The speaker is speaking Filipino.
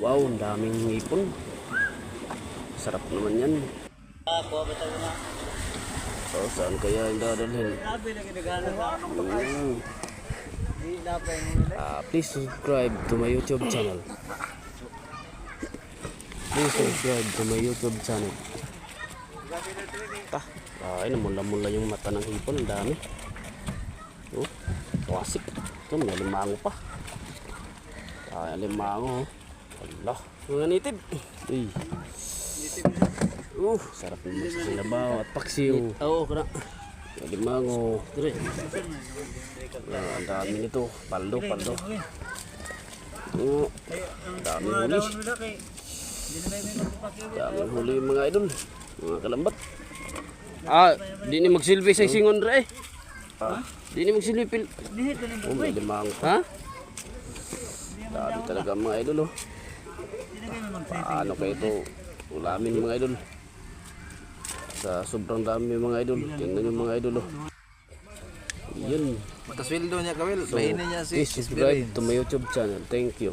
Wow, ang daming hipon. Sarap naman yan. So, saan kaya yung dadalhin? Please subscribe to my YouTube channel. Please subscribe to my YouTube channel. Ay, namula-mula yung mata ng hipon. Ang dami. Oh, klasik. Ito, may limango pa. Ay, limango. Allah, mga nitib. Uy. Sarap naman sa sinabaw at paksiw. Oo, kana. Limango. Ang dami nito. Paldo. Ang dami huli. Daming huli yung mga idol. Mga kalambat. Di ni magsilbi sa singon re. Di ni magsilbi pil. May limango. Ha? Dami talaga mga idol. Paano kayo ito ulamin mga idol? Sa sobrang dami mga idol. Tingnan yung mga idol. Yun. Matasweldo niya kawil. So, please subscribe to my YouTube channel. Thank you.